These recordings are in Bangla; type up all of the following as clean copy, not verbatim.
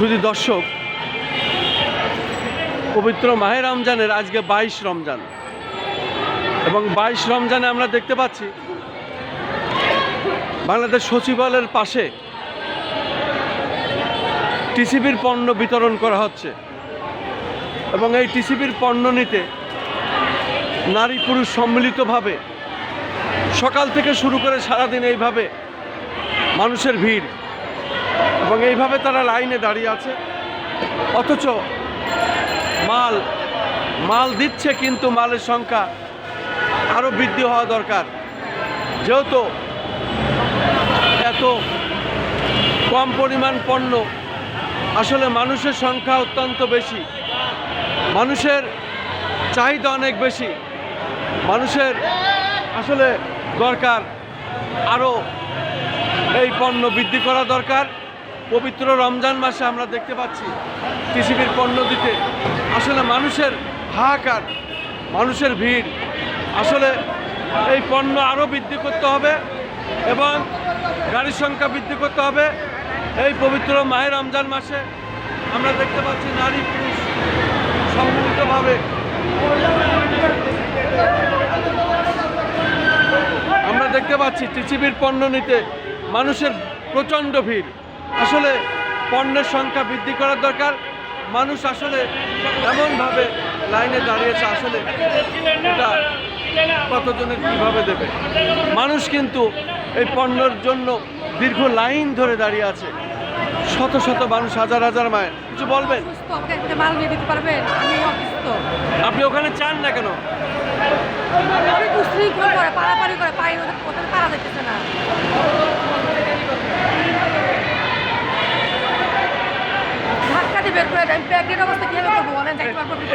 শুধু দর্শক, পবিত্র মাহে রমজানের আজকে 22 রমজান এবং 22 রমজানে আমরা দেখতে পাচ্ছি বাংলাদেশ সচিবালয়ের পাশে টিসিবির পণ্য বিতরণ করা হচ্ছে এবং এই টিসিবির পণ্য নিতে নারী পুরুষ সম্মিলিতভাবে সকাল থেকে শুরু করে সারাদিন এইভাবে মানুষের ভিড় এবং এইভাবে তারা লাইনে দাঁড়িয়ে আছে। অথচ মাল দিচ্ছে, কিন্তু মালের সংখ্যা আরও বৃদ্ধি হওয়া দরকার। যেহেতু এত কম পরিমাণ পণ্য, আসলে মানুষের সংখ্যা অত্যন্ত বেশি, মানুষের চাহিদা অনেক বেশি, মানুষের আসলে দরকার আরও এই পণ্য বৃদ্ধি করা দরকার। পবিত্র রমজান মাসে আমরা দেখতে পাচ্ছি টিসিবির পণ্য দিতে আসলে মানুষের হাহাকার, মানুষের ভিড়। আসলে এই পণ্য আরও বৃদ্ধি করতে হবে এবং গাড়ির সংখ্যা বৃদ্ধি করতে হবে। এই পবিত্র মাহে রমজান মাসে আমরা দেখতে পাচ্ছি নারী পুরুষ সম্মিলিতভাবে আমরা দেখতে পাচ্ছি টিসিবির পণ্য নিতে মানুষের প্রচণ্ড ভিড়। আসলে পণ্যের সংখ্যা বৃদ্ধি করার দরকার। মানুষ আসলে এমনভাবে লাইনে দাঁড়িয়েছে, আসলে এটা কতজনের কীভাবে দেবে। মানুষ কিন্তু এই পণ্যের জন্য দীর্ঘ লাইন ধরে দাঁড়িয়ে আছে, শত শত মানুষ, হাজার হাজার মায়ের। কিছু বলবেন? আপনি ওখানে চান না কেন?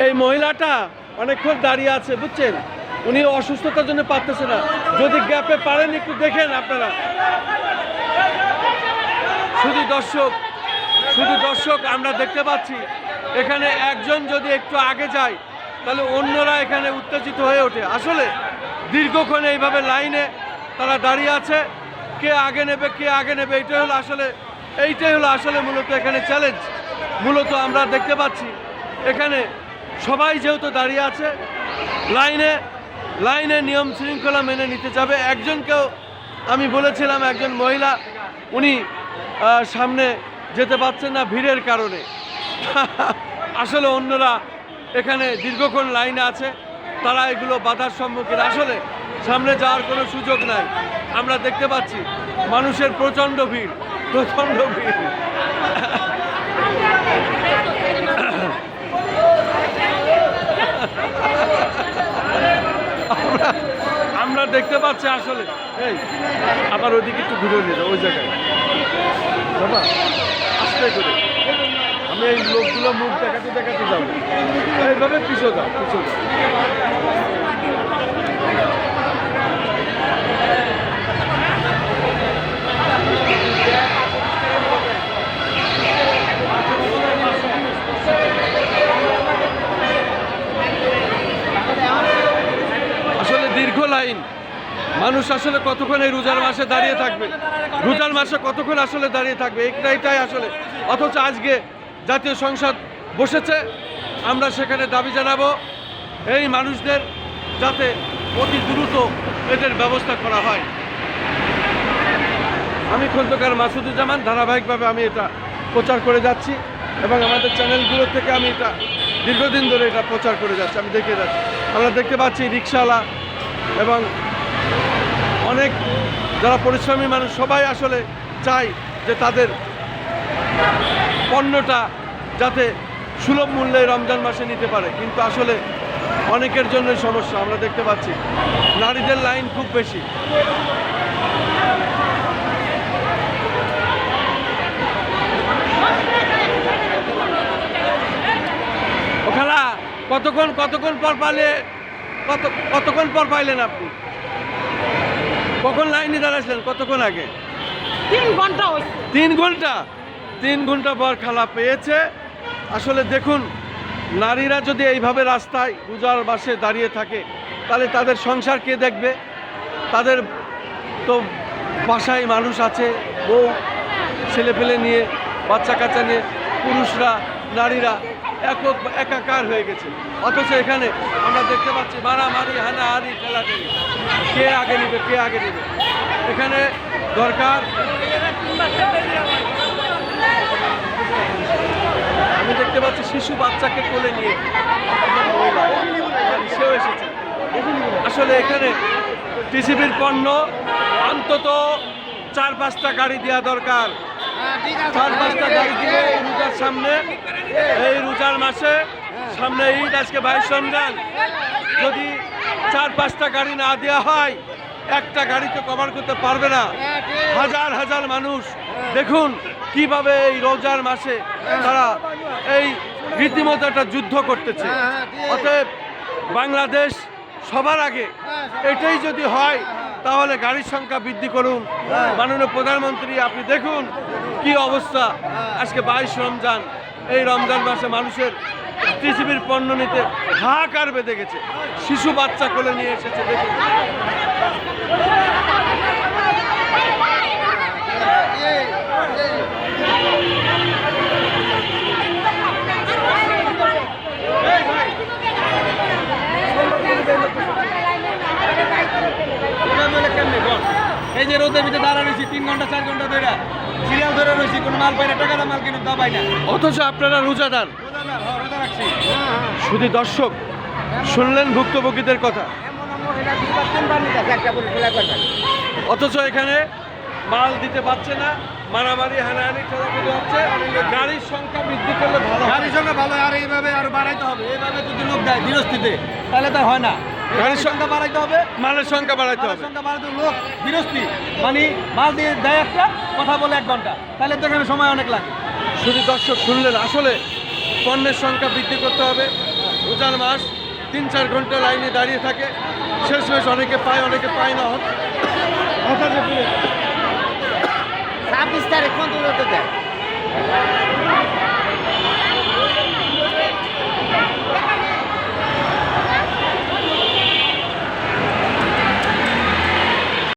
এই মহিলাটা অনেকক্ষণ দাঁড়িয়ে আছে, বুঝছেন, উনি অসুস্থতার জন্য পারতেছে না। যদি গ্যাপে পারেন একটু দেখেন আপনারা। শুধু দর্শক আমরা দেখতে পাচ্ছি এখানে একজন যদি একটু আগে যায় তাহলে অন্যরা এখানে উত্তেজিত হয়ে ওঠে। আসলে দীর্ঘক্ষণ এইভাবে লাইনে তারা দাঁড়িয়ে আছে, কে আগে নেবে এইটাই হলো আসলে মূলত এখানে চ্যালেঞ্জ। মূলত আমরা দেখতে পাচ্ছি এখানে সবাই যেহেতু দাঁড়িয়ে আছে লাইনে নিয়ম শৃঙ্খলা মেনে নিতে যাবে। একজনকেও আমি বলেছিলাম, একজন মহিলা, উনি সামনে যেতে পারছেন না ভিড়ের কারণে। আসলে অন্যরা এখানে দীর্ঘক্ষণ লাইনে আছে, তারা এগুলো বাধার সম্মুখীন। আসলে সামনে যাওয়ার কোনো সুযোগ নাই। আমরা দেখতে পাচ্ছি মানুষের প্রচণ্ড ভিড়। আমরা দেখতে পাচ্ছি আসলে এই আবার ওইদিকে একটু ঘুরে নিয়ে যাও, ওই জায়গায় বাবা আস্তে করে। আমি এই লোকগুলো মুখ দেখাতে যাবো, এইভাবে পিছু যাও। আসলে দীর্ঘ লাইন, মানুষ আসলে কতক্ষণ এই রোজার মাসে দাঁড়িয়ে থাকবে, এটাই আসলে। অথচ আজকে জাতীয় সংসদ বসেছে, আমরা সেখানে দাবি জানাবো এই মানুষদের যাতে অতি দ্রুত এদের ব্যবস্থা করা হয়। আমি খন্দকার মাসুদুজ্জামান, ধারাবাহিকভাবে আমি এটা প্রচার করে যাচ্ছি এবং আমাদের চ্যানেলগুলো থেকে আমি এটা দীর্ঘদিন ধরে এটা প্রচার করে যাচ্ছি, আমি দেখে যাচ্ছি। আমরা দেখতে পাচ্ছি রিকশাওয়ালা এবং অনেক যারা পরিশ্রমী মানুষ, সবাই আসলে চাই যে তাদের পণ্যটা যাতে সুলভ মূল্যে রমজান মাসে নিতে পারে, কিন্তু আসলে অনেকের জন্য সমস্যা। আমরা দেখতে পাচ্ছি নারীদের লাইন খুব বেশি। ওখালা কতক্ষণ পর পাইলেন আপনি? কখন লাইনে দাঁড়াইছিলেন? কতক্ষণ আগে? 3 ঘন্টা পর খালা পেয়েছে। আসলে দেখুন, নারীরা যদি এইভাবে রাস্তায় রোজার মাসে দাঁড়িয়ে থাকে তাহলে তাদের সংসার কে দেখবে? তাদের তো বাসায় মানুষ আছে, বউ ছেলে পেলে নিয়ে, বাচ্চা কাচ্চা নিয়ে, পুরুষরা নারীরা একাকার হয়ে গেছে। অথচ এখানে আমরা দেখতে পাচ্ছি মারামারি, হানাহানি, ঠেলাঠেলি, কে আগে নেবে কে আগে নেবে। এখানে দরকার, আমি দেখতে পাচ্ছি শিশু বাচ্চাকে কোলে নিয়ে একজন মহিলা, সেও এসেছে। আসলে এখানে টিসিবির পণ্য অন্তত 4-5টা গাড়ি দেওয়া দরকার। 4-5টা গাড়ি দিয়ে এই রোজার সামনে, এই রোজার মাসে সামনে ঈদ, আজকে 22 রমজান, যদি 4-5টা গাড়ি না দেওয়া হয় একটা গাড়ি তো কভার করতে পারবে না। হাজার হাজার মানুষ দেখুন কিভাবে এই রোজার মাসে তারা এই রীতিমতো একটা যুদ্ধ করতেছে। অতএব বাংলাদেশ সবার আগে এটাই যদি হয় তাহলে গাড়ির সংখ্যা বৃদ্ধি করুন। মাননীয় প্রধানমন্ত্রী, আপনি দেখুন কি অবস্থা। আজকে 22 রমজান, এই রমজান মাসে মানুষের টিসিবির পণ্য নিতে হাহাকার বেঁধে গেছে। শিশু বাচ্চা কোলে নিয়ে এসেছে দেখুন। এই যে রোদের ভিতরে দাঁড়া রয়েছি 3 ঘন্টা 4 ঘন্টা ধরে সিরিয়াল ধরে রয়েছি, কোনো মাল পাই না, টাকা মাল কিনে তা পাই না। অথচ আপনারা রোজাদার। শুধু দর্শক শুনলেন ভুক্তভোগীদের কথা, অথচ এখানে মাল দিতে পারছে না, মারামারি, হানাহানি, ঠেলাঠেলি হচ্ছে। গাড়ির সংখ্যা বৃদ্ধি করলে ভালো, গাড়ির সংখ্যা ভালো, আর এইভাবে আরো বাড়াইতে হবে। এইভাবে যদি লোক দেয় বিরস্তিতে তাহলে তো হয় না। গাড়ির সংখ্যা বাড়াইতে হবে, মালের সংখ্যা বাড়াইতে হবে। সংখ্যা বাড়াইতে লোক বিরস্তি, মানে মাল দিয়ে দেয় একটা, কথা বলে 1 ঘন্টা, তাহলে তো এখানে সময় অনেক লাগে। শুধু দর্শক শুনলেন, আসলে পণ্যের সংখ্যা বৃদ্ধি করতে হবে। রোজার মাস 3-4 ঘন্টা লাইনে দাঁড়িয়ে থাকে, শেষমেশ অনেকে পায় অনেকে পায় না। 26 তারিখ কোন দেয়